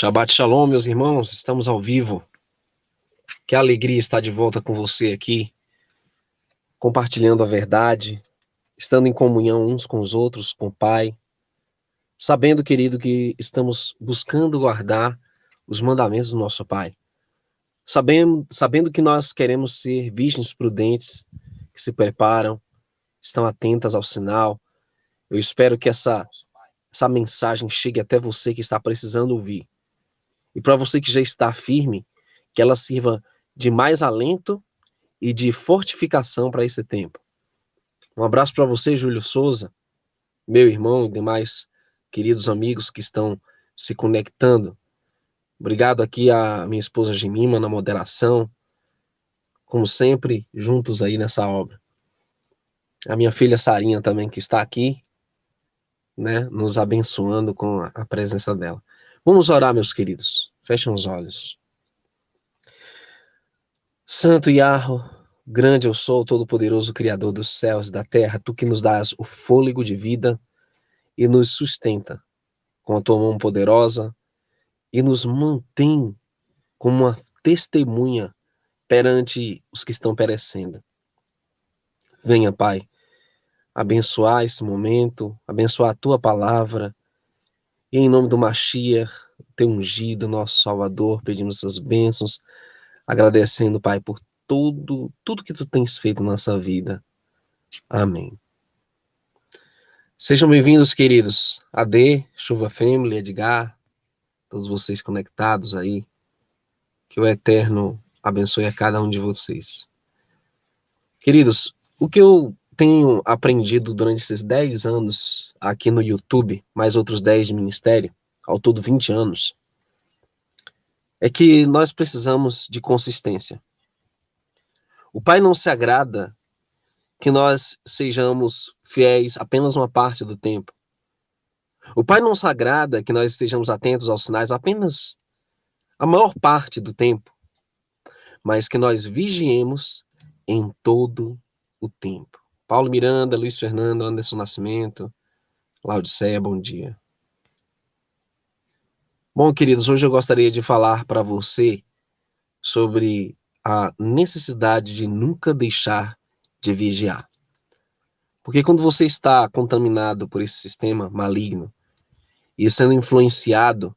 Shabbat Shalom, meus irmãos, estamos ao vivo. Que alegria estar de volta com você aqui, compartilhando a verdade, estando em comunhão uns com os outros, com o Pai, sabendo, querido, que estamos buscando guardar os mandamentos do nosso Pai, sabendo que nós queremos ser virgens prudentes, que se preparam, estão atentas ao sinal. Eu espero que essa mensagem chegue até você que está precisando ouvir. E para você que já está firme, que ela sirva de mais alento e de fortificação para esse tempo. Um abraço para você, Júlio Souza, meu irmão e demais queridos amigos que estão se conectando. Obrigado aqui a minha esposa Gemima na moderação, como sempre, juntos aí nessa obra. A minha filha Sarinha também que está aqui, né, nos abençoando com a presença dela. Vamos orar, meus queridos. Fechem os olhos. Santo Yahweh, grande eu sou, todo-poderoso Criador dos céus e da terra, tu que nos dás o fôlego de vida e nos sustenta com a tua mão poderosa e nos mantém como uma testemunha perante os que estão perecendo. Venha, Pai, abençoar esse momento, abençoar a tua palavra, e em nome do Mashiach, teu ungido, nosso Salvador, pedimos essas bênçãos, agradecendo, Pai, por tudo que tu tens feito na nossa vida. Amém. Sejam bem-vindos, queridos. AD, Chuva Family, Edgar, todos vocês conectados aí. Que o Eterno abençoe a cada um de vocês. Queridos, o que eu tenho aprendido durante esses 10 anos aqui no YouTube, mais outros 10 de ministério, ao todo 20 anos, é que nós precisamos de consistência. O Pai não se agrada que nós sejamos fiéis apenas uma parte do tempo. O Pai não se agrada que nós estejamos atentos aos sinais apenas a maior parte do tempo, mas que nós vigiemos em todo o tempo. Paulo Miranda, Luiz Fernando, Anderson Nascimento, Laodiceia, bom dia. Bom, queridos, hoje eu gostaria de falar para você sobre a necessidade de nunca deixar de vigiar. Porque quando você está contaminado por esse sistema maligno e sendo influenciado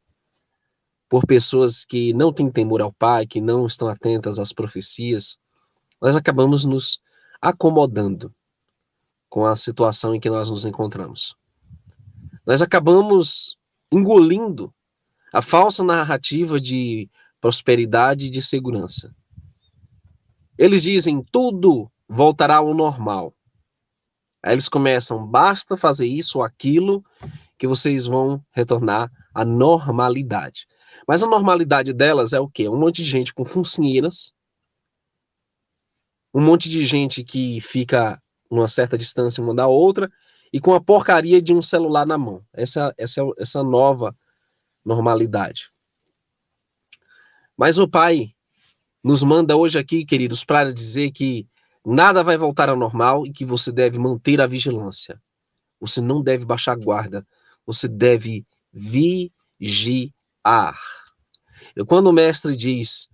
por pessoas que não têm temor ao Pai, que não estão atentas às profecias, nós acabamos nos acomodando com a situação em que nós nos encontramos. Nós acabamos engolindo a falsa narrativa de prosperidade e de segurança. Eles dizem, tudo voltará ao normal. Aí eles começam, basta fazer isso ou aquilo que vocês vão retornar à normalidade. Mas a normalidade delas é o quê? Um monte de gente com focinheiras, um monte de gente que fica numa certa distância uma da outra e com a porcaria de um celular na mão. Essa nova normalidade. Mas o Pai nos manda hoje aqui, queridos, para dizer que nada vai voltar ao normal e que você deve manter a vigilância. Você não deve baixar a guarda. Você deve vigiar. Quando o mestre diz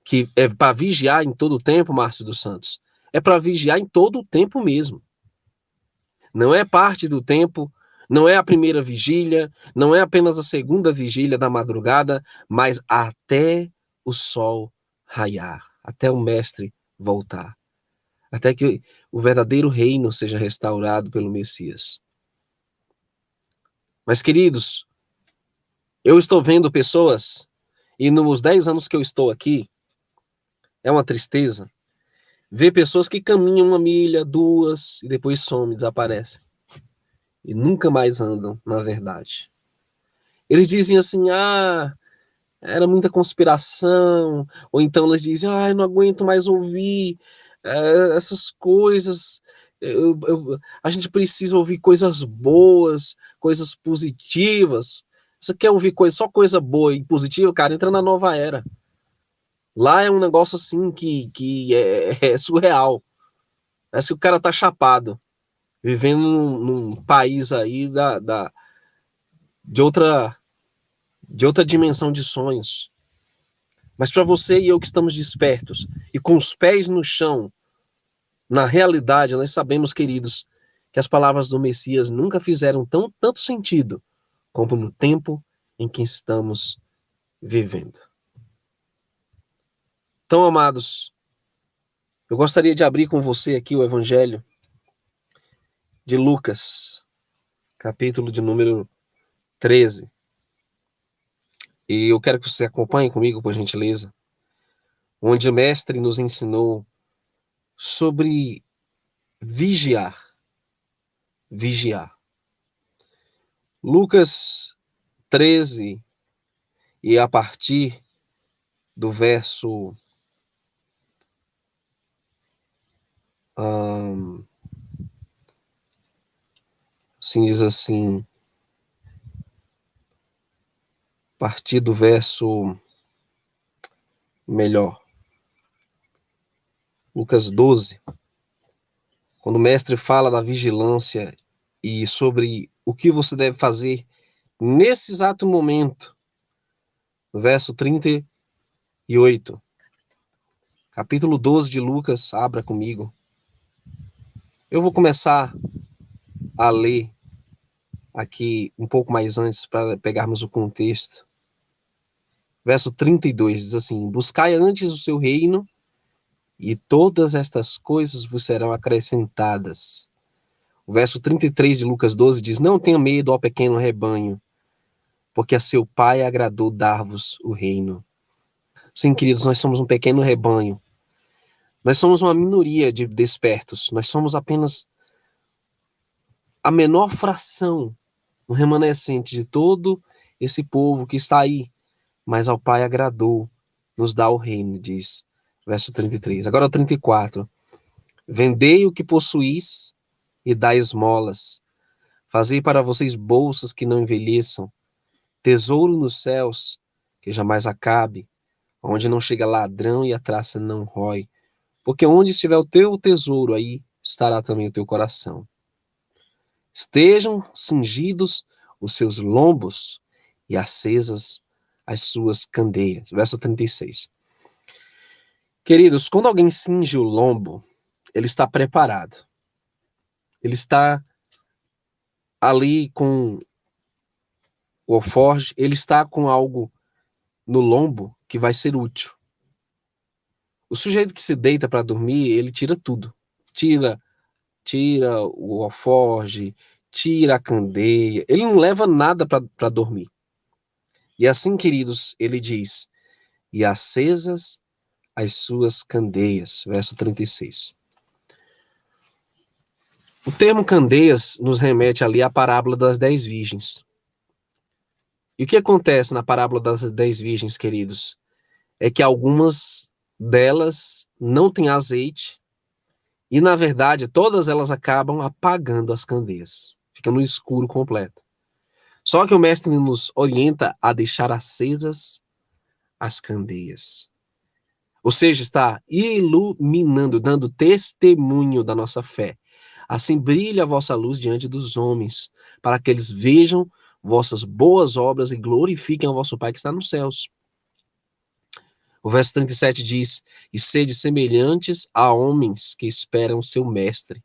que é para vigiar em todo o tempo, Márcio dos Santos, é para vigiar em todo o tempo mesmo. Não é parte do tempo, não é a primeira vigília, não é apenas a segunda vigília da madrugada, mas até o sol raiar, até o mestre voltar, até que o verdadeiro reino seja restaurado pelo Messias. Mas, queridos, eu estou vendo pessoas, e nos 10 anos que eu estou aqui, é uma tristeza, ver pessoas que caminham 1 milha, 2, e depois somem, desaparecem. E nunca mais andam, na verdade. Eles dizem assim, era muita conspiração, ou então eles dizem, eu não aguento mais ouvir essas coisas, a gente precisa ouvir coisas boas, coisas positivas. Você quer ouvir só coisa boa e positiva, cara, entra na nova era. Lá é um negócio assim que é surreal. Parece que o cara tá chapado, vivendo num país aí de de outra dimensão de sonhos. Mas para você e eu que estamos despertos e com os pés no chão, na realidade, nós sabemos, queridos, que as palavras do Messias nunca fizeram tanto sentido como no tempo em que estamos vivendo. Então, amados, eu gostaria de abrir com você aqui o Evangelho de Lucas, capítulo de número 13. E eu quero que você acompanhe comigo, por gentileza, onde o mestre nos ensinou sobre vigiar. Vigiar. Lucas 13, e a partir do verso assim diz assim, a partir do verso melhor, Lucas 12, quando o mestre fala da vigilância e sobre o que você deve fazer nesse exato momento, no verso 38, capítulo 12 de Lucas, abra comigo. Eu vou começar a ler aqui um pouco mais antes para pegarmos o contexto. Verso 32 diz assim: buscai antes o seu reino e todas estas coisas vos serão acrescentadas. O verso 33 de Lucas 12 diz: não tenha medo, ó pequeno rebanho, porque a seu Pai agradou dar-vos o reino. Sim, queridos, nós somos um pequeno rebanho. Nós somos uma minoria de despertos. Nós somos apenas a menor fração, um remanescente de todo esse povo que está aí. Mas ao Pai agradou nos dar o reino, diz verso 33. Agora o 34. Vendei o que possuís e dai esmolas. Fazei para vocês bolsas que não envelheçam, tesouro nos céus, que jamais acabe, onde não chega ladrão e a traça não rói. Porque onde estiver o teu tesouro, aí estará também o teu coração. Estejam cingidos os seus lombos e acesas as suas candeias. Verso 36. Queridos, quando alguém cinge o lombo, ele está preparado. Ele está ali com o alforje, ele está com algo no lombo que vai ser útil. O sujeito que se deita para dormir, ele tira tudo. Tira o alforje, tira a candeia. Ele não leva nada para dormir. E assim, queridos, ele diz: e acesas as suas candeias. Verso 36. O termo candeias nos remete ali à parábola das 10 virgens. E o que acontece na parábola das 10 virgens, queridos? É que algumas delas não têm azeite e, na verdade, todas elas acabam apagando as candeias. Fica no escuro completo. Só que o mestre nos orienta a deixar acesas as candeias. Ou seja, está iluminando, dando testemunho da nossa fé. Assim brilha a vossa luz diante dos homens, para que eles vejam vossas boas obras e glorifiquem ao vosso Pai que está nos céus. O verso 37 diz: e sede semelhantes a homens que esperam seu mestre,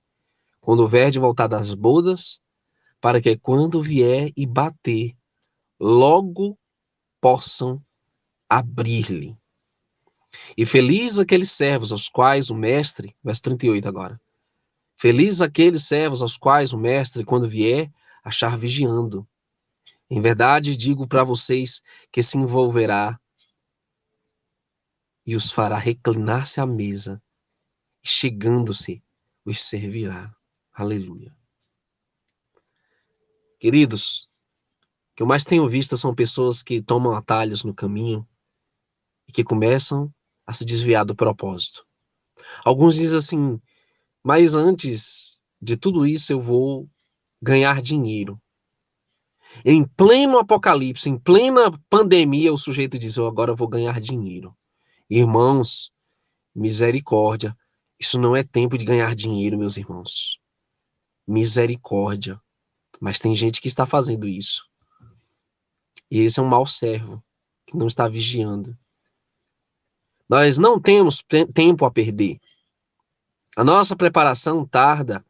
quando houver de voltar das bodas, para que quando vier e bater, logo possam abrir-lhe. E felizes aqueles servos aos quais o mestre, verso 38 agora, felizes aqueles servos aos quais o mestre, quando vier, achar vigiando. Em verdade, digo para vocês que se envolverá e os fará reclinar-se à mesa, e chegando-se, os servirá. Aleluia. Queridos, o que eu mais tenho visto são pessoas que tomam atalhos no caminho e que começam a se desviar do propósito. Alguns dizem assim: mas antes de tudo isso eu vou ganhar dinheiro. Em pleno apocalipse, em plena pandemia, o sujeito diz: eu agora vou ganhar dinheiro. Irmãos, misericórdia. Isso não é tempo de ganhar dinheiro, meus irmãos. Misericórdia. Mas tem gente que está fazendo isso. E esse é um mau servo, que não está vigiando. Nós não temos tempo a perder. A nossa preparação tarda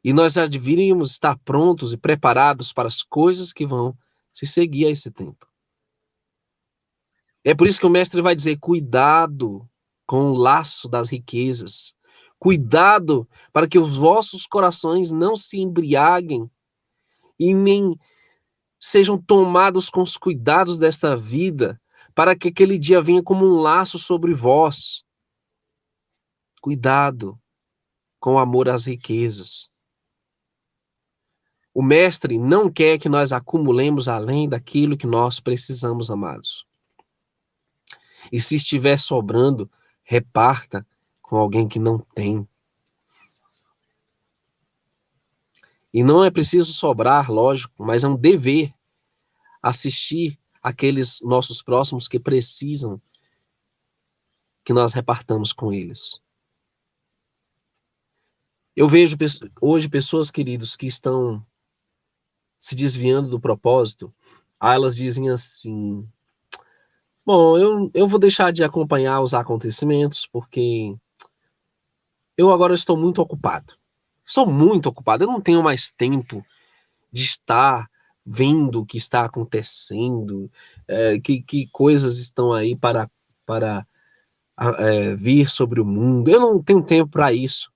e nós já deveríamos estar prontos e preparados para as coisas que vão se seguir a esse tempo. É por isso que o mestre vai dizer: cuidado com o laço das riquezas. Cuidado para que os vossos corações não se embriaguem e nem sejam tomados com os cuidados desta vida, para que aquele dia venha como um laço sobre vós. Cuidado com o amor às riquezas. O mestre não quer que nós acumulemos além daquilo que nós precisamos, amados. E se estiver sobrando, reparta com alguém que não tem. E não é preciso sobrar, lógico, mas é um dever assistir aqueles nossos próximos que precisam que nós repartamos com eles. Eu vejo hoje pessoas, queridos, que estão se desviando do propósito. Elas dizem assim: bom, eu vou deixar de acompanhar os acontecimentos porque eu agora estou muito ocupado. Estou muito ocupado, eu não tenho mais tempo de estar vendo o que está acontecendo, que coisas estão aí para vir sobre o mundo. Eu não tenho tempo para isso,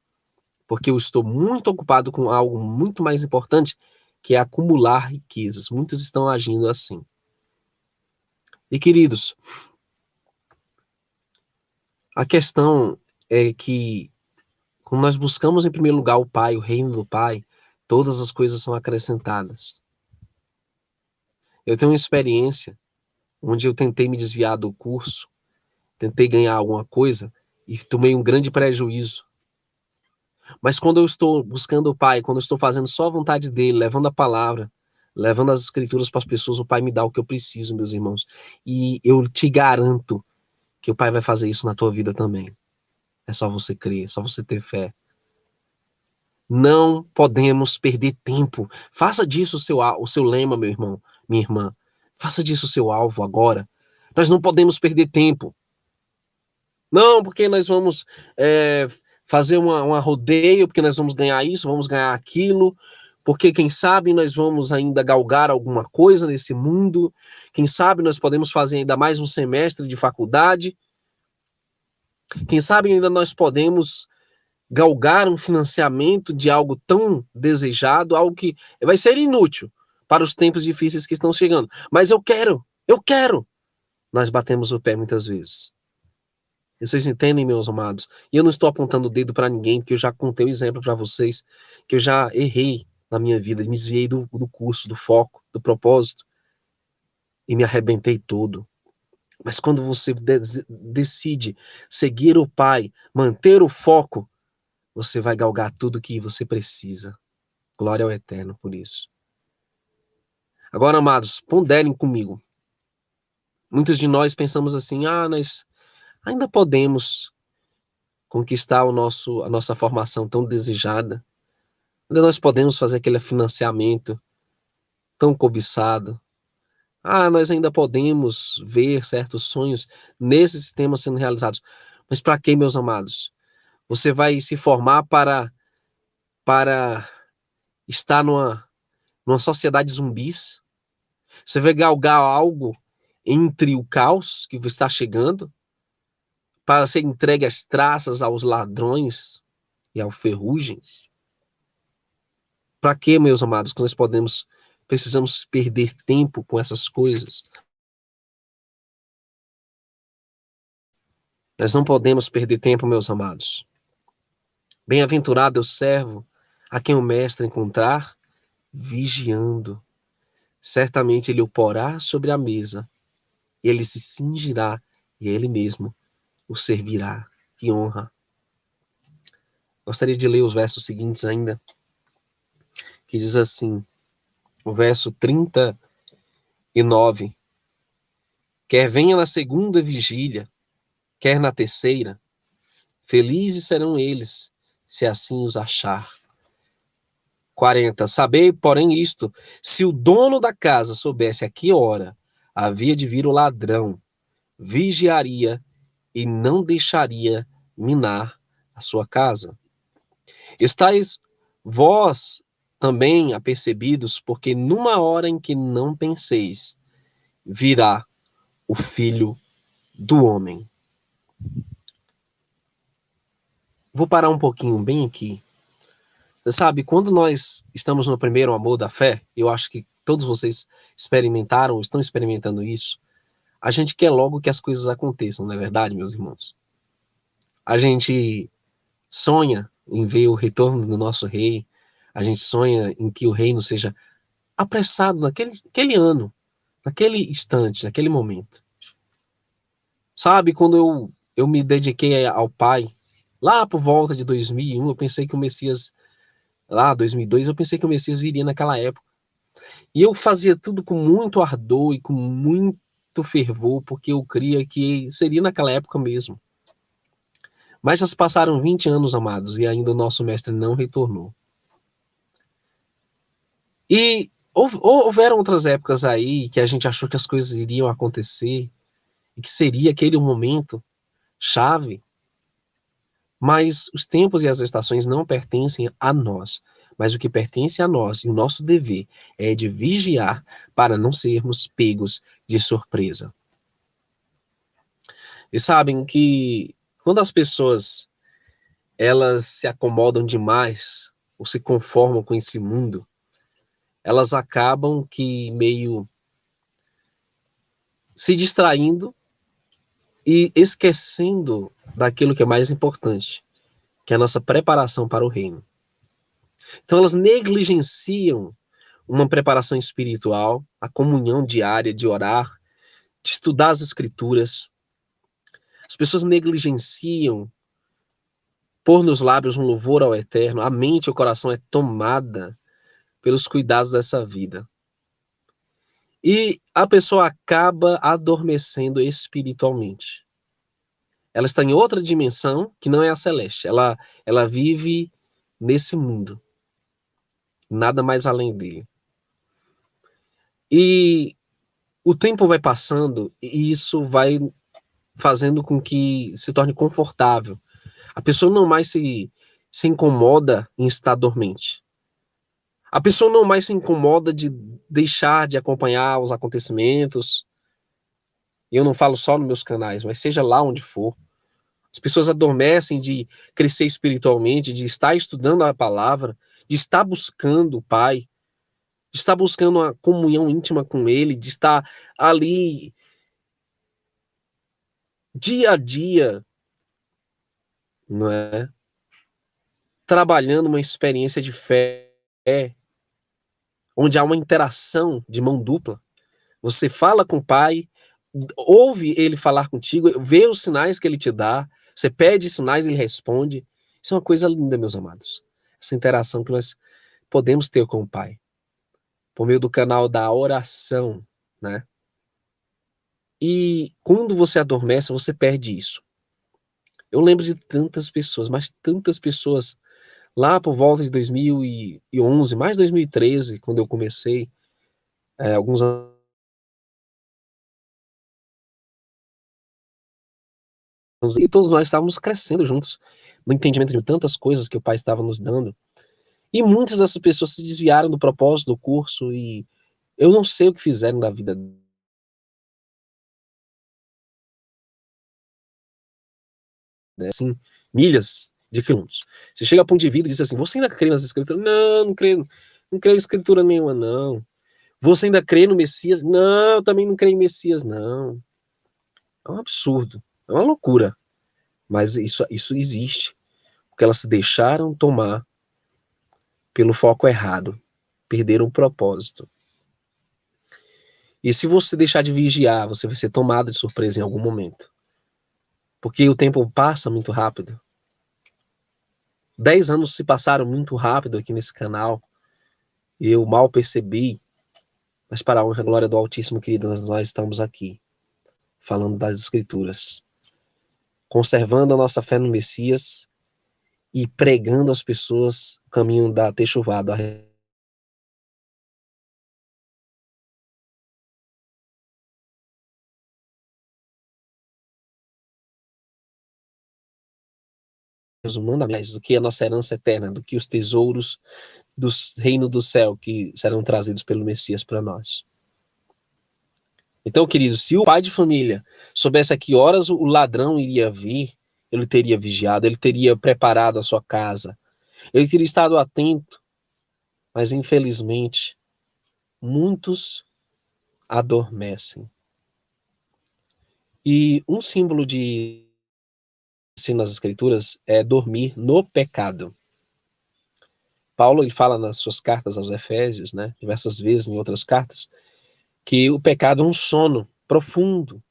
porque eu estou muito ocupado com algo muito mais importante, que é acumular riquezas. Muitos estão agindo assim. E, queridos, a questão é que, quando nós buscamos em primeiro lugar o Pai, o reino do Pai, todas as coisas são acrescentadas. Eu tenho uma experiência onde eu tentei me desviar do curso, tentei ganhar alguma coisa e tomei um grande prejuízo. Mas quando eu estou buscando o Pai, quando eu estou fazendo só a vontade dele, levando a palavra, levando as escrituras para as pessoas, o Pai me dá o que eu preciso, meus irmãos. E eu te garanto que o Pai vai fazer isso na tua vida também. É só você crer, é só você ter fé. Não podemos perder tempo. Faça disso o seu lema, meu irmão, minha irmã. Faça disso o seu alvo agora. Nós não podemos perder tempo. Não, porque nós vamos fazer uma rodeio, porque nós vamos ganhar isso, vamos ganhar aquilo, porque quem sabe nós vamos ainda galgar alguma coisa nesse mundo, quem sabe nós podemos fazer ainda mais um semestre de faculdade, quem sabe ainda nós podemos galgar um financiamento de algo tão desejado, algo que vai ser inútil para os tempos difíceis que estão chegando. Mas eu quero. Nós batemos o pé muitas vezes. Vocês entendem, meus amados? E eu não estou apontando o dedo para ninguém, porque eu já contei o exemplo para vocês, que eu já errei na minha vida, me desviei do curso, do foco, do propósito, e me arrebentei todo. Mas quando você decide seguir o Pai, manter o foco, você vai galgar tudo que você precisa. Glória ao Eterno por isso. Agora, amados, ponderem comigo. Muitos de nós pensamos assim: nós ainda podemos conquistar a nossa formação tão desejada. Ainda nós podemos fazer aquele financiamento tão cobiçado. Nós ainda podemos ver certos sonhos nesse sistema sendo realizados. Mas para quê, meus amados? Você vai se formar para estar numa sociedade zumbis? Você vai galgar algo entre o caos que está chegando para ser entregue às traças, aos ladrões e ao ferrugem? Para que, meus amados, que nós precisamos perder tempo com essas coisas? Nós não podemos perder tempo, meus amados. Bem-aventurado é o servo a quem o mestre encontrar vigiando. Certamente ele o porá sobre a mesa, e ele se cingirá, e ele mesmo o servirá. Que honra! Gostaria de ler os versos seguintes ainda, que diz assim, o verso 39. Quer venha na segunda vigília, quer na terceira, felizes serão eles, se assim os achar. 40. Sabei, porém, isto, se o dono da casa soubesse a que hora havia de vir o ladrão, vigiaria e não deixaria minar a sua casa. Estais vós também apercebidos, porque numa hora em que não penseis, virá o Filho do Homem. Vou parar um pouquinho bem aqui. Você sabe, quando nós estamos no primeiro amor da fé, eu acho que todos vocês experimentaram, estão experimentando isso, a gente quer logo que as coisas aconteçam, não é verdade, meus irmãos? A gente sonha em ver o retorno do nosso rei, a gente sonha em que o reino seja apressado naquele ano, naquele instante, naquele momento. Sabe, quando eu me dediquei ao Pai, lá por volta de 2001, eu pensei que o Messias, lá 2002, eu pensei que o Messias viria naquela época. E eu fazia tudo com muito ardor e com muito fervor, porque eu cria que seria naquela época mesmo. Mas já se passaram 20 anos, amados, e ainda o nosso mestre não retornou. E houveram outras épocas aí que a gente achou que as coisas iriam acontecer e que seria aquele momento chave, mas os tempos e as estações não pertencem a nós, mas o que pertence a nós e o nosso dever é de vigiar para não sermos pegos de surpresa. E sabem que quando as pessoas elas se acomodam demais ou se conformam com esse mundo, elas acabam que meio se distraindo e esquecendo daquilo que é mais importante, que é a nossa preparação para o reino. Então elas negligenciam uma preparação espiritual, a comunhão diária de orar, de estudar as escrituras. As pessoas negligenciam pôr nos lábios um louvor ao Eterno, a mente e o coração é tomada pelos cuidados dessa vida. E a pessoa acaba adormecendo espiritualmente. Ela está em outra dimensão que não é a celeste. Ela vive nesse mundo. Nada mais além dele. E o tempo vai passando e isso vai fazendo com que se torne confortável. A pessoa não mais se incomoda em estar dormente. A pessoa não mais se incomoda de deixar de acompanhar os acontecimentos. Eu não falo só nos meus canais, mas seja lá onde for. As pessoas adormecem de crescer espiritualmente, de estar estudando a palavra, de estar buscando o Pai, de estar buscando uma comunhão íntima com Ele, de estar ali dia a dia, não é? Trabalhando uma experiência de fé, onde há uma interação de mão dupla. Você fala com o Pai, ouve Ele falar contigo, vê os sinais que Ele te dá, você pede sinais, Ele responde. Isso é uma coisa linda, meus amados. Essa interação que nós podemos ter com o Pai, por meio do canal da oração, né? E quando você adormece, você perde isso. Eu lembro de tantas pessoas, mas tantas pessoas, lá por volta de 2011, mais 2013, quando eu comecei, alguns anos, e todos nós estávamos crescendo juntos, no entendimento de tantas coisas que o Pai estava nos dando. E muitas dessas pessoas se desviaram do propósito do curso e eu não sei o que fizeram da vida, né, assim, milhas de quilômetros. Você chega a ponto de vida e diz assim, você ainda crê nas escrituras? Não, não creio em escritura nenhuma, não. Você ainda crê no Messias? Não, eu também não creio em Messias, não. É um absurdo, é uma loucura. Mas isso existe, porque elas se deixaram tomar pelo foco errado, perderam o propósito. E se você deixar de vigiar, você vai ser tomado de surpresa em algum momento. Porque o tempo passa muito rápido. 10 anos se passaram muito rápido aqui nesse canal. E eu mal percebi. Mas para a honra e glória do Altíssimo, querido, nós estamos aqui. Falando das Escrituras. Conservando a nossa fé no Messias. E pregando às pessoas o caminho da techuvá, os mandamentos, do que a nossa herança eterna, do que os tesouros do reino do céu que serão trazidos pelo Messias para nós. Então, queridos, se o pai de família soubesse a que horas o ladrão iria vir, ele teria vigiado, ele teria preparado a sua casa, ele teria estado atento, mas infelizmente, muitos adormecem. E um símbolo de nas Escrituras é dormir no pecado. Paulo ele fala nas suas cartas aos Efésios, né, diversas vezes em outras cartas, que o pecado é um sono profundo,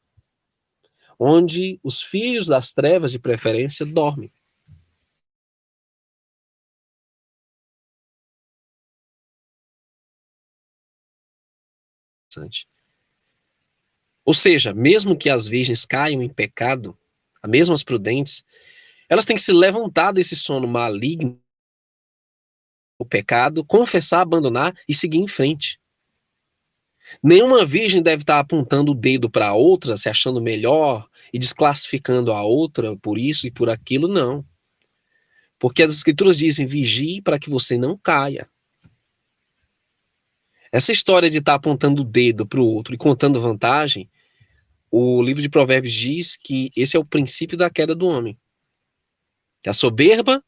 onde os filhos das trevas, de preferência, dormem. Ou seja, mesmo que as virgens caiam em pecado, as mesmas prudentes, elas têm que se levantar desse sono maligno, o pecado, confessar, abandonar e seguir em frente. Nenhuma virgem deve estar apontando o dedo para a outra, se achando melhor e desclassificando a outra por isso e por aquilo, não. Porque as Escrituras dizem, vigie para que você não caia. Essa história de estar apontando o dedo para o outro e contando vantagem, o livro de Provérbios diz que esse é o princípio da queda do homem. Que a soberba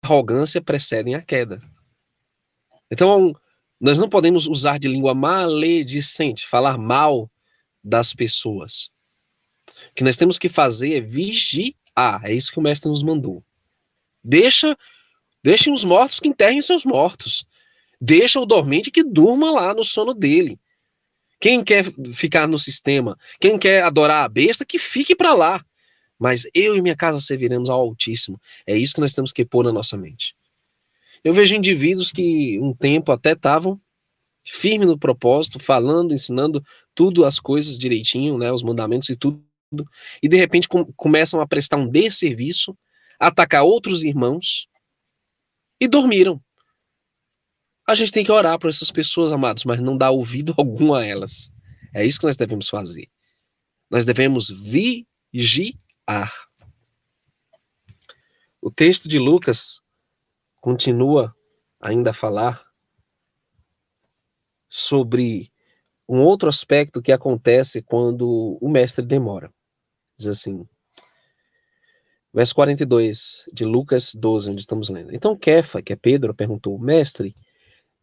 e a arrogância precedem a queda. Então, nós não podemos usar de língua maledicente, falar mal das pessoas. O que nós temos que fazer é vigiar. É isso que o mestre nos mandou. Deixem os mortos que enterrem seus mortos. Deixa o dormente que durma lá no sono dele. Quem quer ficar no sistema, quem quer adorar a besta, que fique para lá. Mas eu e minha casa serviremos ao Altíssimo. É isso que nós temos que pôr na nossa mente. Eu vejo indivíduos que um tempo até estavam firmes no propósito, falando, ensinando tudo, as coisas direitinho, né, os mandamentos e tudo, e de repente começam a prestar um desserviço, atacar outros irmãos e dormiram. A gente tem que orar por essas pessoas, amados, mas não dar ouvido algum a elas. É isso que nós devemos fazer. Nós devemos vigiar. O texto de Lucas continua ainda a falar sobre um outro aspecto que acontece quando o mestre demora. Diz assim, verso 42 de Lucas 12, onde estamos lendo. Então Kefa, que é Pedro, perguntou, mestre,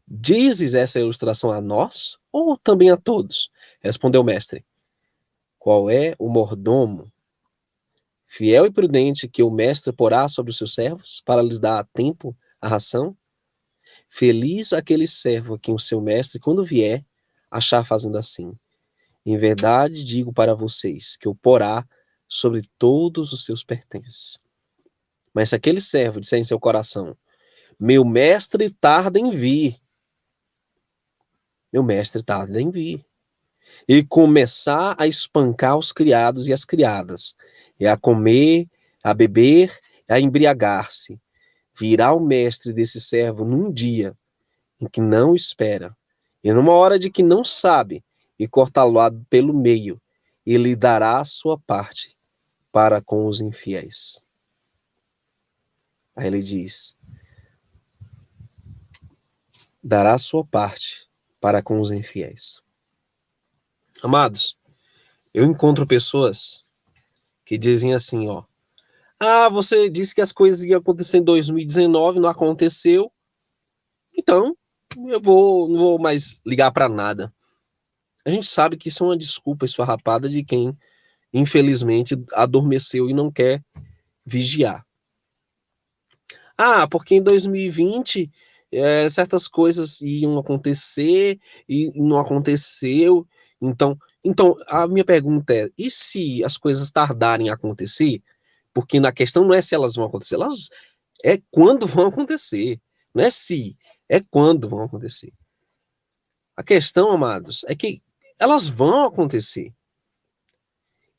dizes essa ilustração a nós ou também a todos? Respondeu o mestre, qual é o mordomo fiel e prudente que o mestre porá sobre os seus servos para lhes dar a tempo a ração? Feliz aquele servo a quem o seu mestre, quando vier, achar fazendo assim. Em verdade digo para vocês que o porá sobre todos os seus pertences. Mas se aquele servo disser em seu coração, meu mestre tarda em vir, e começar a espancar os criados e as criadas, e a comer, a beber, a embriagar-se, virá o mestre desse servo num dia em que não espera, e numa hora de que não sabe, e cortá-lo pelo meio, e lhe dará a sua parte para com os infiéis. Aí ele diz, dará a sua parte para com os infiéis. Amados, eu encontro pessoas que dizem assim, ó, você disse que as coisas iam acontecer em 2019, não aconteceu, então eu não vou mais ligar para nada. A gente sabe que isso é uma desculpa esfarrapada de quem, infelizmente, adormeceu e não quer vigiar. Porque em 2020 certas coisas iam acontecer e não aconteceu. Então, a minha pergunta é, e se as coisas tardarem a acontecer? Porque na questão não é se elas vão acontecer, elas é quando vão acontecer. Não é se, é quando vão acontecer. A questão, amados, é que elas vão acontecer.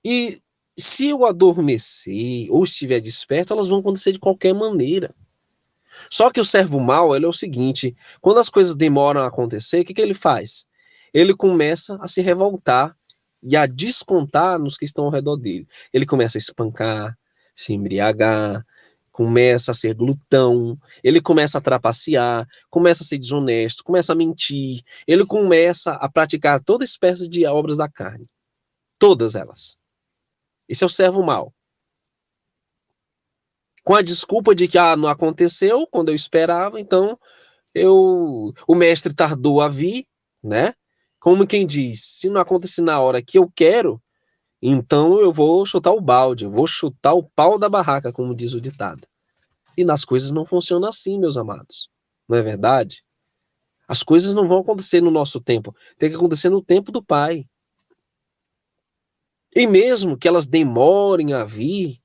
E se eu adormecer ou estiver desperto, elas vão acontecer de qualquer maneira. Só que o servo mau, ele é o seguinte, quando as coisas demoram a acontecer, o que ele faz? Ele começa a se revoltar e a descontar nos que estão ao redor dele. Ele começa a espancar, se embriagar, começa a ser glutão, ele começa a trapacear, começa a ser desonesto, começa a mentir, ele começa a praticar toda espécie de obras da carne. Todas elas. Esse é o servo mau. Com a desculpa de que não aconteceu quando eu esperava, então o mestre tardou a vir, né? Como quem diz, se não acontecer na hora que eu quero, então eu vou chutar o balde, eu vou chutar o pau da barraca, como diz o ditado. E nas coisas não funciona assim, meus amados. Não é verdade? As coisas não vão acontecer no nosso tempo, tem que acontecer no tempo do Pai. E mesmo que elas demorem a vir,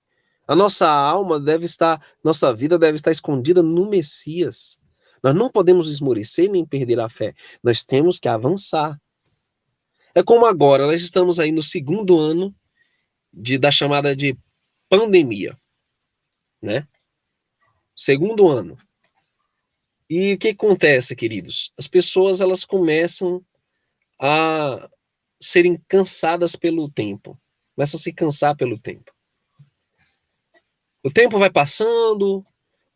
a nossa alma deve estar, nossa vida deve estar escondida no Messias. Nós não podemos esmorecer nem perder a fé. Nós temos que avançar. É como agora, nós estamos aí no segundo ano da chamada de pandemia, né? Segundo ano. E o que acontece, queridos? As pessoas, elas começam a serem cansadas pelo tempo. Começam a se cansar pelo tempo. O tempo vai passando,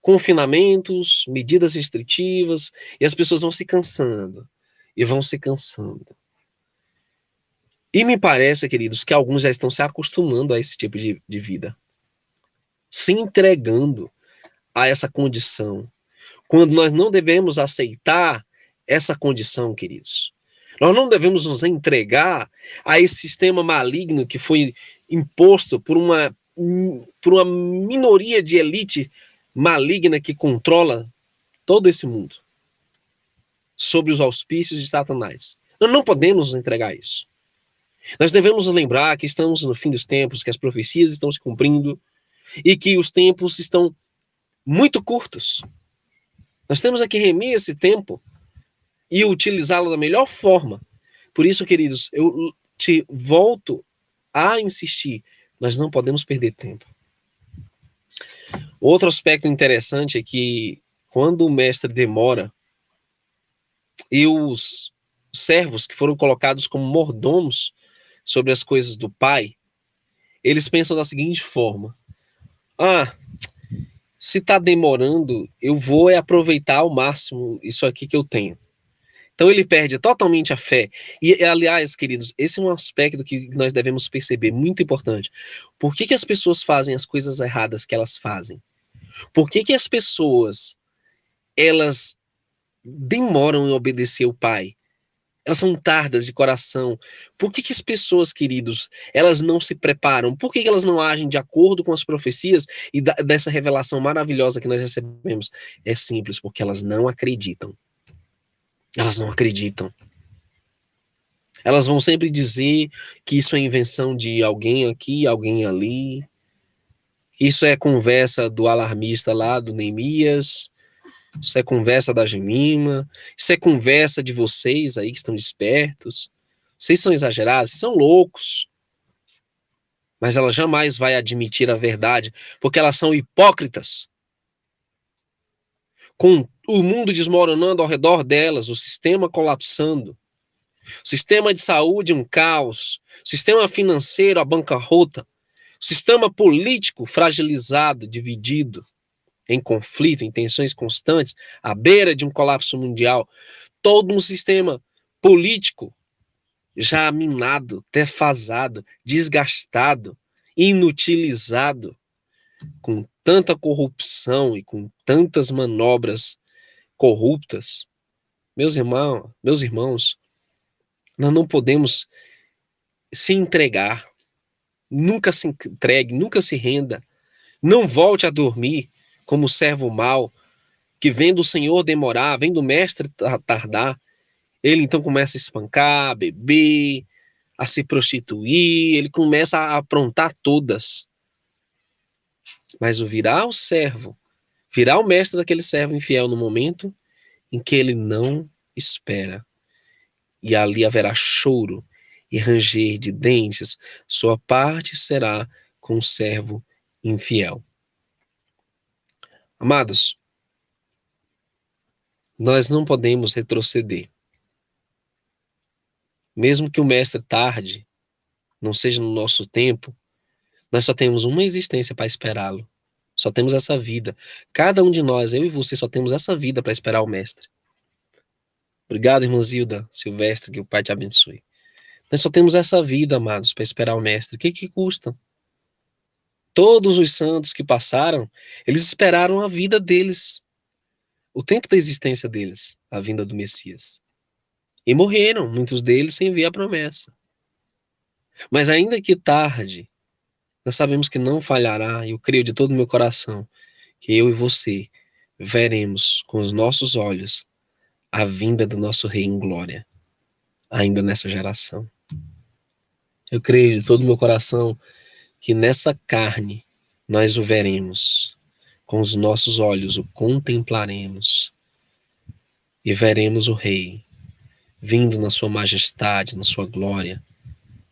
confinamentos, medidas restritivas, e as pessoas vão se cansando. E vão se cansando. E me parece, queridos, que alguns já estão se acostumando a esse tipo de vida. Se entregando a essa condição. Quando nós não devemos aceitar essa condição, queridos. Nós não devemos nos entregar a esse sistema maligno que foi imposto por uma minoria de elite maligna que controla todo esse mundo, sob os auspícios de Satanás. Nós não podemos nos entregar a isso. Nós devemos lembrar que estamos no fim dos tempos, que as profecias estão se cumprindo e que os tempos estão muito curtos. Nós temos que remir esse tempo e utilizá-lo da melhor forma. Por isso, queridos, eu te volto a insistir, nós não podemos perder tempo. Outro aspecto interessante é que quando o mestre demora e os servos que foram colocados como mordomos sobre as coisas do Pai, eles pensam da seguinte forma: se está demorando, eu vou aproveitar ao máximo isso aqui que eu tenho. Então ele perde totalmente a fé. E, aliás, queridos, esse é um aspecto que nós devemos perceber, muito importante. Por que as pessoas fazem as coisas erradas que elas fazem? Por que as pessoas, elas demoram em obedecer o Pai? Elas são tardas de coração. Por que as pessoas, queridos, elas não se preparam? Por que elas não agem de acordo com as profecias e dessa revelação maravilhosa que nós recebemos? É simples, porque elas não acreditam. Elas não acreditam. Elas vão sempre dizer que isso é invenção de alguém aqui, alguém ali. Isso é conversa do alarmista lá, do Neemias. Isso é conversa da Gemima. Isso é conversa de vocês aí que estão despertos. Vocês são exagerados, vocês são loucos. Mas ela jamais vai admitir a verdade, porque elas são hipócritas. Com o mundo desmoronando ao redor delas, o sistema colapsando, o sistema de saúde um caos, o sistema financeiro a bancarrota, o sistema político fragilizado, dividido, em conflito, em tensões constantes, à beira de um colapso mundial, todo um sistema político já minado, defasado, desgastado, inutilizado, com tanta corrupção e com tantas manobras corruptas. Meus irmãos, nós não podemos se entregar. Nunca se entregue, nunca se renda. Não volte a dormir como servo mau, que vendo o Senhor demorar, vendo o mestre tardar, ele então começa a espancar, a beber, a se prostituir, ele começa a aprontar todas. Mas virá o servo, virá o mestre daquele servo infiel no momento em que ele não espera. E ali haverá choro e ranger de dentes, sua parte será com o servo infiel. Amados, nós não podemos retroceder. Mesmo que o mestre tarde, não seja no nosso tempo, nós só temos uma existência para esperá-lo. Só temos essa vida. Cada um de nós, eu e você, só temos essa vida para esperar o Mestre. Obrigado, irmã Zilda Silvestre, que o Pai te abençoe. Nós só temos essa vida, amados, para esperar o Mestre. O que que custa? Todos os santos que passaram, eles esperaram a vida deles, o tempo da existência deles, a vinda do Messias. E morreram, muitos deles, sem ver a promessa. Mas ainda que tarde, nós sabemos que não falhará, e eu creio de todo o meu coração, que eu e você veremos com os nossos olhos a vinda do nosso Rei em glória, ainda nessa geração. Eu creio de todo o meu coração que nessa carne nós o veremos, com os nossos olhos o contemplaremos e veremos o Rei vindo na sua majestade, na sua glória,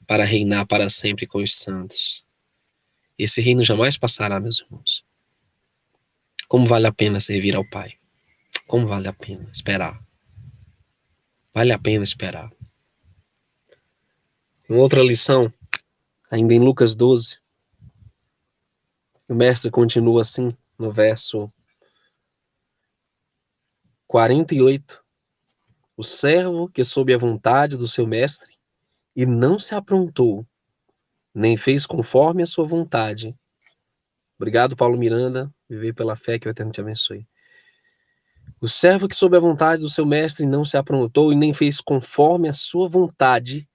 para reinar para sempre com os santos. Esse reino jamais passará, meus irmãos. Como vale a pena servir ao Pai? Como vale a pena esperar? Vale a pena esperar. Uma outra lição, ainda em Lucas 12, o mestre continua assim, no verso 48. O servo que soube a vontade do seu mestre e não se aprontou, nem fez conforme a sua vontade. Obrigado, Paulo Miranda. Viver pela fé, que o Eterno te abençoe. O servo que soube a vontade do seu mestre e não se aprontou e nem fez conforme a sua vontade,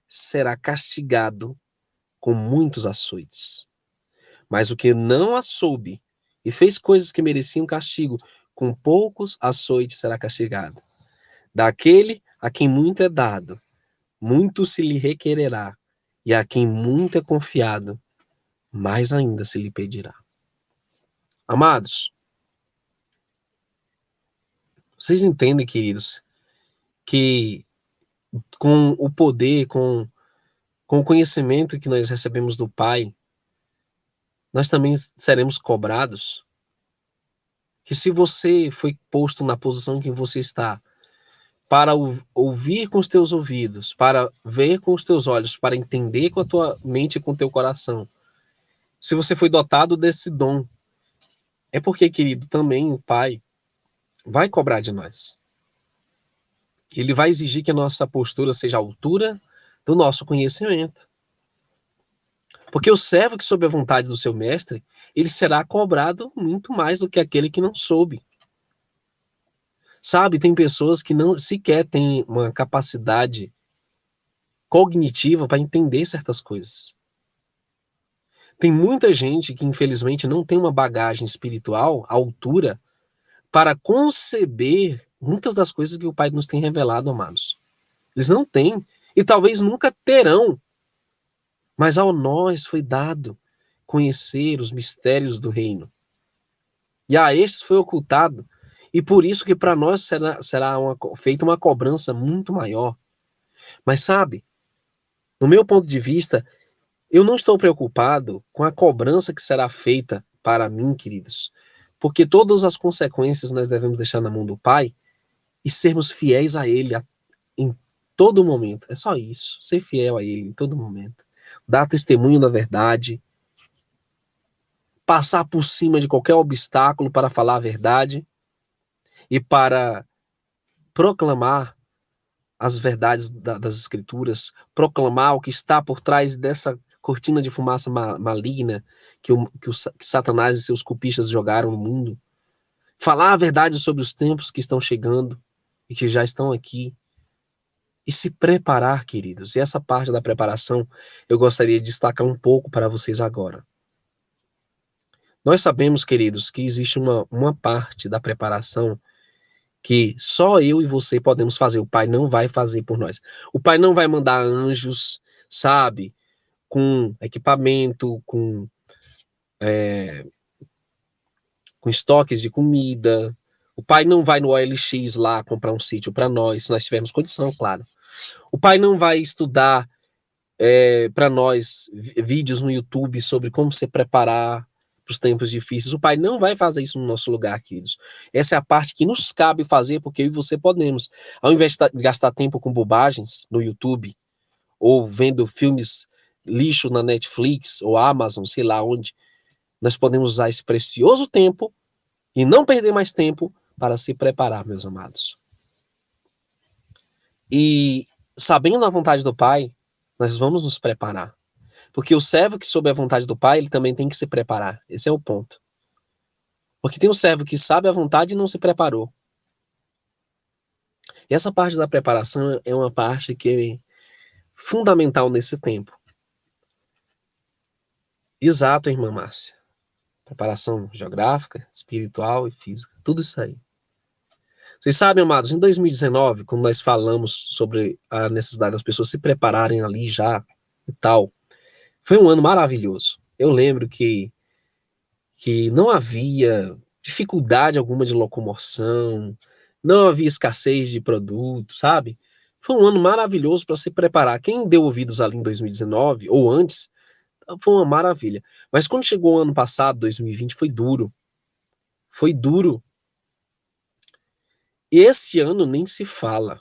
será castigado com muitos açoites. Mas o que não a soube e fez coisas que mereciam castigo, com poucos açoites será castigado. Daquele a quem muito é dado, muito se lhe requererá, e a quem muito é confiado, mais ainda se lhe pedirá. Amados, vocês entendem, queridos, que com o poder, com o conhecimento que nós recebemos do Pai, nós também seremos cobrados? Que se você foi posto na posição que você está, para ouvir com os teus ouvidos, para ver com os teus olhos, para entender com a tua mente e com o teu coração, se você foi dotado desse dom, é porque, querido, também o Pai vai cobrar de nós. Ele vai exigir que a nossa postura seja à altura do nosso conhecimento. Porque o servo que soube a vontade do seu mestre, ele será cobrado muito mais do que aquele que não soube. Sabe, tem pessoas que não sequer têm uma capacidade cognitiva para entender certas coisas. Tem muita gente que, infelizmente, não tem uma bagagem espiritual à altura para conceber muitas das coisas que o Pai nos tem revelado, amados. Eles não têm, e talvez nunca terão. Mas ao nós foi dado conhecer os mistérios do reino. E a estes foi ocultado. E por isso que para nós será feita uma cobrança muito maior. Mas sabe, no meu ponto de vista, eu não estou preocupado com a cobrança que será feita para mim, queridos. Porque todas as consequências nós devemos deixar na mão do Pai e sermos fiéis a Ele em todo momento. É só isso, ser fiel a Ele em todo momento. Dar testemunho da verdade, passar por cima de qualquer obstáculo para falar a verdade e para proclamar as verdades das Escrituras, proclamar o que está por trás dessa cortina de fumaça maligna que Satanás e seus cupistas jogaram no mundo. Falar a verdade sobre os tempos que estão chegando e que já estão aqui. E se preparar, queridos. E essa parte da preparação eu gostaria de destacar um pouco para vocês agora. Nós sabemos, queridos, que existe uma parte da preparação que só eu e você podemos fazer. O Pai não vai fazer por nós. O Pai não vai mandar anjos, sabe, com equipamento, com estoques de comida. O Pai não vai no OLX lá comprar um sítio para nós, se nós tivermos condição, claro. O Pai não vai estudar para nós vídeos no YouTube sobre como se preparar para os tempos difíceis. O Pai não vai fazer isso no nosso lugar, queridos. Essa é a parte que nos cabe fazer, porque eu e você podemos. Ao invés de gastar tempo com bobagens no YouTube, ou vendo filmes lixo na Netflix, ou Amazon, sei lá onde, nós podemos usar esse precioso tempo e não perder mais tempo para se preparar, meus amados. E sabendo a vontade do Pai, nós vamos nos preparar. Porque o servo que soube a vontade do Pai, ele também tem que se preparar. Esse é o ponto. Porque tem um servo que sabe a vontade e não se preparou. E essa parte da preparação é uma parte que é fundamental nesse tempo. Exato, irmã Márcia. Preparação geográfica, espiritual e física. Tudo isso aí. Vocês sabem, amados, em 2019, quando nós falamos sobre a necessidade das pessoas se prepararem ali já e tal, foi um ano maravilhoso. Eu lembro que não havia dificuldade alguma de locomoção, não havia escassez de produtos, sabe? Foi um ano maravilhoso para se preparar. Quem deu ouvidos ali em 2019, ou antes, foi uma maravilha. Mas quando chegou o ano passado, 2020, foi duro. Foi duro. E esse ano nem se fala.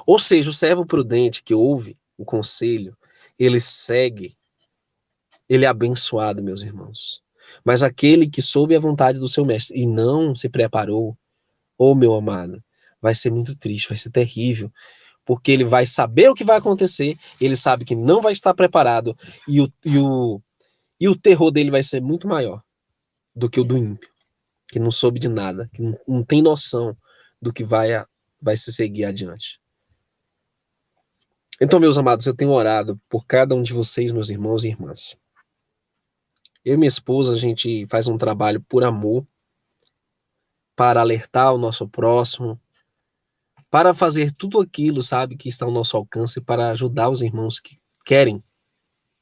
Ou seja, o servo prudente que ouve o conselho, ele segue, ele é abençoado, meus irmãos. Mas aquele que soube a vontade do seu mestre e não se preparou, oh meu amado, vai ser muito triste, vai ser terrível, porque ele vai saber o que vai acontecer, ele sabe que não vai estar preparado e o terror dele vai ser muito maior do que o do ímpio, que não soube de nada, que não tem noção do que vai se seguir adiante. Então, meus amados, eu tenho orado por cada um de vocês, meus irmãos e irmãs. Eu e minha esposa, a gente faz um trabalho por amor, para alertar o nosso próximo, para fazer tudo aquilo, sabe, que está ao nosso alcance, para ajudar os irmãos que querem,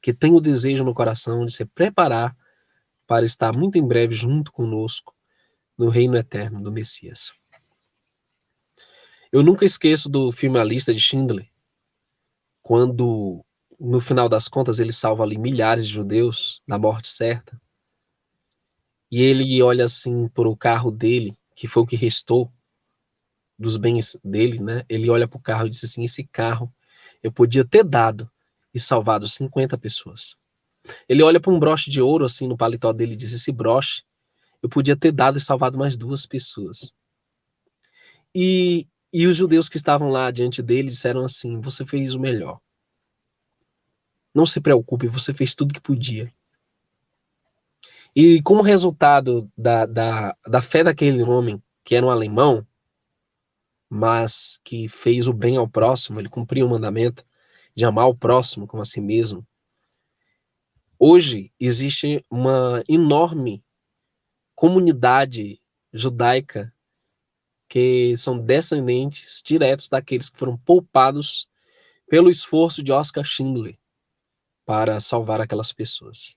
que têm o desejo no coração de se preparar para estar muito em breve junto conosco no reino eterno do Messias. Eu nunca esqueço do filme A Lista de Schindler, quando, no final das contas, ele salva ali milhares de judeus da morte certa, e ele olha assim para o carro dele, que foi o que restou dos bens dele, né? Ele olha para o carro e diz assim: esse carro eu podia ter dado e salvado 50 pessoas. Ele olha para um broche de ouro assim no paletó dele e diz: esse broche eu podia ter dado e salvado mais 2 pessoas. E os judeus que estavam lá diante dele disseram assim: você fez o melhor. Não se preocupe, você fez tudo que podia. E como resultado da fé daquele homem, que era um alemão, mas que fez o bem ao próximo, ele cumpriu o mandamento de amar o próximo como a si mesmo. Hoje existe uma enorme comunidade judaica que são descendentes diretos daqueles que foram poupados pelo esforço de Oskar Schindler para salvar aquelas pessoas.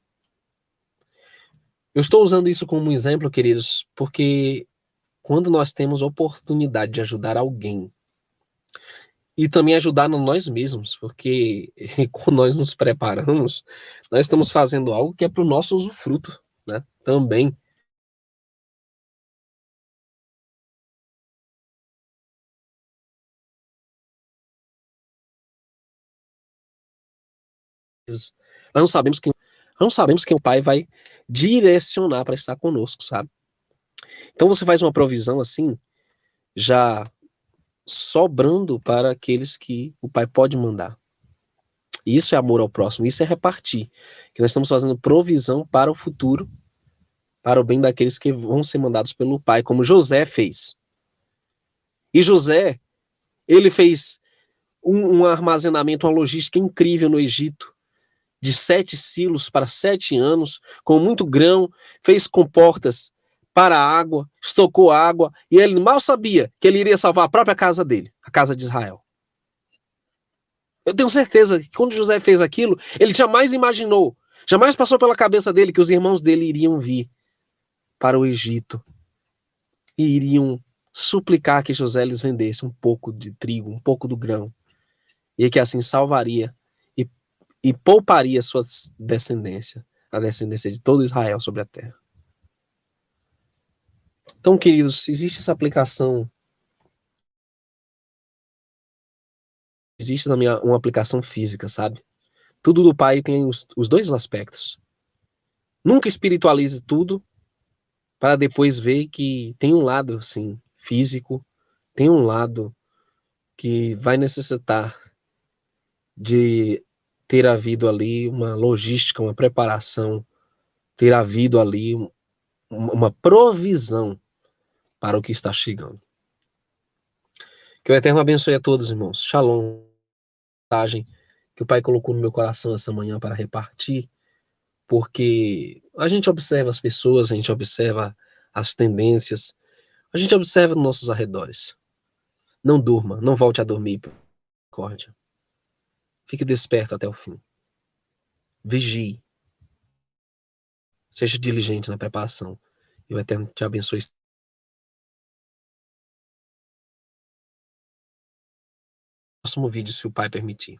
Eu estou usando isso como um exemplo, queridos, porque quando nós temos oportunidade de ajudar alguém e também ajudar nós mesmos, porque quando nós nos preparamos, nós estamos fazendo algo que é para o nosso usufruto, né? Também. Nós não sabemos quem o Pai vai direcionar para estar conosco, sabe? Então você faz uma provisão assim, já sobrando para aqueles que o Pai pode mandar. Isso é amor ao próximo, isso é repartir. Que nós estamos fazendo provisão para o futuro, para o bem daqueles que vão ser mandados pelo Pai, como José fez. E José, ele fez um armazenamento, uma logística incrível no Egito, de 7 silos para 7 anos, com muito grão, fez comportas para a água, estocou água, e ele mal sabia que ele iria salvar a própria casa dele, a casa de Israel. Eu tenho certeza que quando José fez aquilo, ele jamais imaginou, jamais passou pela cabeça dele que os irmãos dele iriam vir para o Egito e iriam suplicar que José lhes vendesse um pouco de trigo, um pouco do grão, e que assim salvaria e pouparia sua descendência, a descendência de todo Israel sobre a terra. Então, queridos, existe essa aplicação, existe também uma aplicação física, sabe? Tudo do Pai tem os dois aspectos. Nunca espiritualize tudo para depois ver que tem um lado, assim, físico, tem um lado que vai necessitar de ter havido ali uma logística, uma preparação, ter havido ali uma provisão para o que está chegando. Que o Eterno abençoe a todos, irmãos. Shalom. Mensagem que o Pai colocou no meu coração essa manhã para repartir, porque a gente observa as pessoas, a gente observa as tendências, a gente observa nossos arredores. Não durma, não volte a dormir, misericórdia. Fique desperto até o fim. Vigie. Seja diligente na preparação. E o Eterno te abençoe. Próximo vídeo, se o Pai permitir.